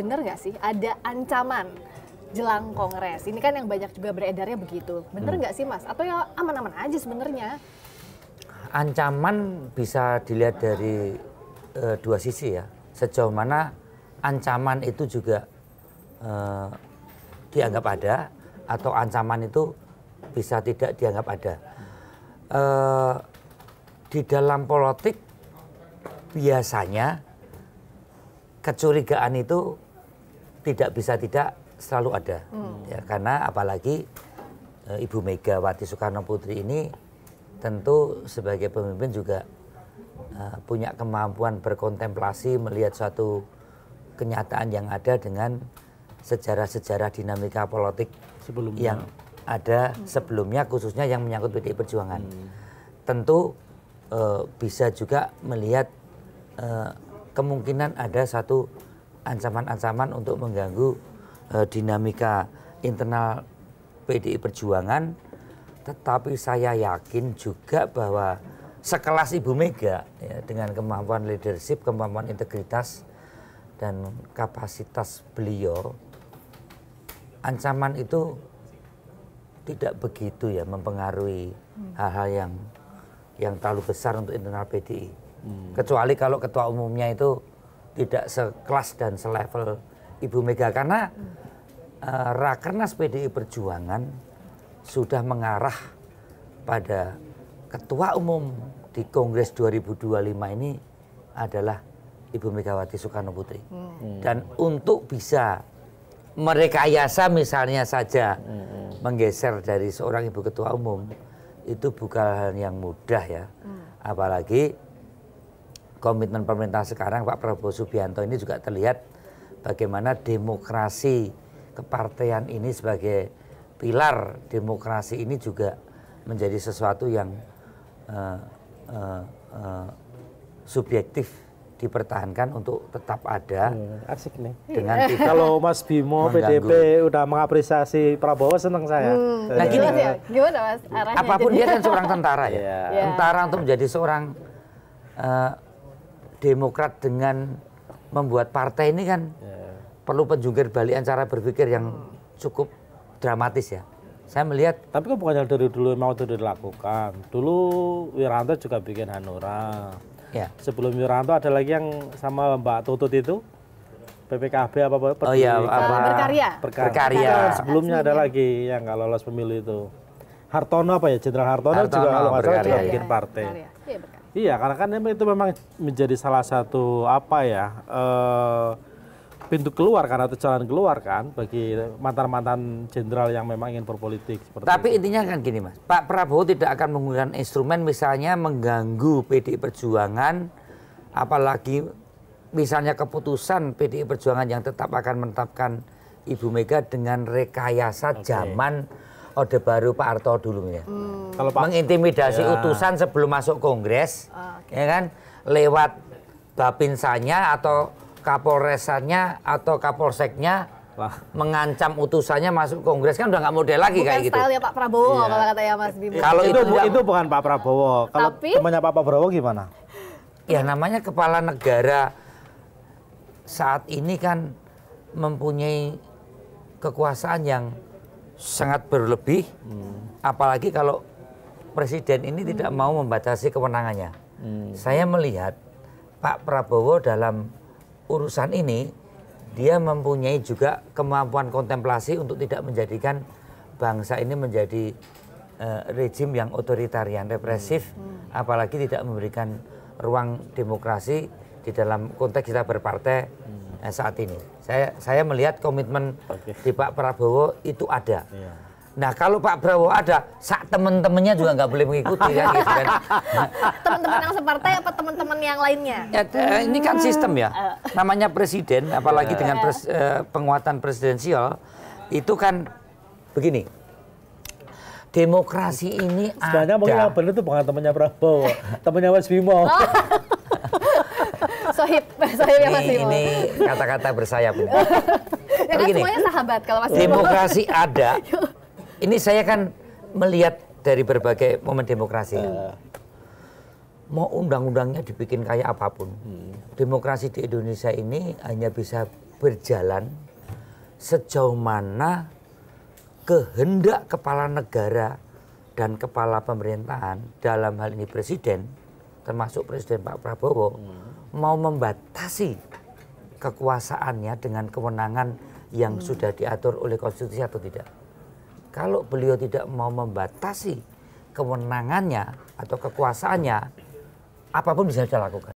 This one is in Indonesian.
bener nggak sih ada ancaman jelang Kongres? Ini kan yang banyak juga beredarnya begitu. Bener nggak sih Mas? Atau ya aman-aman aja sebenarnya? Ancaman bisa dilihat dari dua sisi ya. Sejauh mana ancaman itu juga dianggap ada, atau ancaman itu bisa tidak dianggap ada. Di dalam politik biasanya kecurigaan itu tidak bisa tidak selalu ada, ya, karena apalagi Ibu Megawati Soekarno Putri ini tentu sebagai pemimpin juga punya kemampuan berkontemplasi melihat suatu kenyataan yang ada dengan sejarah-sejarah dinamika politik yang ada sebelumnya, khususnya yang menyangkut PDI Perjuangan. Tentu bisa juga melihat kemungkinan ada satu ancaman-ancaman untuk mengganggu dinamika internal PDI Perjuangan, tetapi saya yakin juga bahwa sekelas Ibu Mega ya, dengan kemampuan leadership, kemampuan integritas dan kapasitas beliau, ancaman itu tidak begitu ya mempengaruhi hal-hal yang terlalu besar untuk internal PDI. Kecuali kalau ketua umumnya itu tidak sekelas dan selevel Ibu Mega, karena Rakernas PDI Perjuangan sudah mengarah pada ketua umum di Kongres 2025 ini adalah Ibu Megawati Soekarno Putri. Dan untuk bisa merekayasa misalnya saja menggeser dari seorang Ibu Ketua Umum itu bukan hal yang mudah ya. Apalagi komitmen pemerintah sekarang Pak Prabowo Subianto ini juga terlihat bagaimana demokrasi kepartean ini sebagai pilar demokrasi ini juga menjadi sesuatu yang subjektif dipertahankan untuk tetap ada. Asik nih. Dengan kalau Mas Bimo PDP udah mengapresiasi Prabowo, seneng saya. Nah gini, gimana Mas arahnya? Apapun dia kan seorang tentara ya. Tentara untuk menjadi seorang demokrat dengan membuat partai ini kan perlu penjungkir balikan cara berpikir yang cukup dramatis ya. Saya melihat. Tapi kok bukannya dari dulu mau itu dilakukan. Dulu Wiranto juga bikin Hanura. Ya. Sebelum Wiranto ada lagi yang sama Mbak Tutut itu PPKB apa? Oh iya, Berkarya. Sebelumnya ada lagi yang nggak lolos pemilu itu. Hartono apa ya? Jenderal Hartono juga kalau nggak salah juga bikin partai. Iya, karena kan itu memang menjadi salah satu apa ya? Pintu keluar kan atau jalan keluar kan bagi mantan-mantan jenderal yang memang ingin berpolitik seperti Tapi itu. intinya kan gini Mas, Pak Prabowo tidak akan menggunakan instrumen misalnya mengganggu PDI Perjuangan, apalagi misalnya keputusan PDI Perjuangan yang tetap akan menetapkan Ibu Mega dengan rekayasa zaman Orde Baru Pak Harto dulu ya. Kalau Pak, mengintimidasi utusan sebelum masuk Kongres, ya kan, lewat Bapinsanya atau Kapolresannya atau Kapolseknya mengancam utusannya masuk Kongres, kan udah nggak model lagi. Bukan kayak gitu. Bukan style ya Pak Prabowo kalau katanya Mas Bimo. Kalau itu bukan Pak Prabowo. Kalau temannya Pak Prabowo gimana? Ya namanya kepala negara saat ini kan mempunyai kekuasaan yang sangat berlebih, apalagi kalau presiden ini tidak mau membatasi kewenangannya. Saya melihat Pak Prabowo dalam urusan ini dia mempunyai juga kemampuan kontemplasi untuk tidak menjadikan bangsa ini menjadi rejim yang otoritarian, represif, apalagi tidak memberikan ruang demokrasi di dalam konteks kita berpartai saat ini. Saya melihat komitmen di Pak Prabowo itu ada. Nah kalau Pak Prabowo ada, teman-temannya juga nggak boleh mengikuti kan gitu kan. Teman-teman yang separtai apa teman-teman yang lainnya? Ya, ini kan sistem ya. Namanya presiden, apalagi dengan penguatan presidensial, itu kan begini. Demokrasi ini sebenarnya ada. Mungkin yang benar itu bukan temannya Prabowo, temannya Mas Bimo. Sohib ya Mas Bimo. Ini kata-kata bersayap ini. Ya kan semuanya sahabat kalau Mas Bimo. Demokrasi ada. Ini saya kan melihat dari berbagai momen demokrasi. Mau undang-undangnya dibikin kayak apapun. Demokrasi di Indonesia ini hanya bisa berjalan sejauh mana kehendak kepala negara dan kepala pemerintahan, dalam hal ini presiden, termasuk Presiden Pak Prabowo, mau membatasi kekuasaannya dengan kewenangan yang sudah diatur oleh konstitusi atau tidak. Kalau beliau tidak mau membatasi kewenangannya atau kekuasaannya, apapun bisa dia lakukan.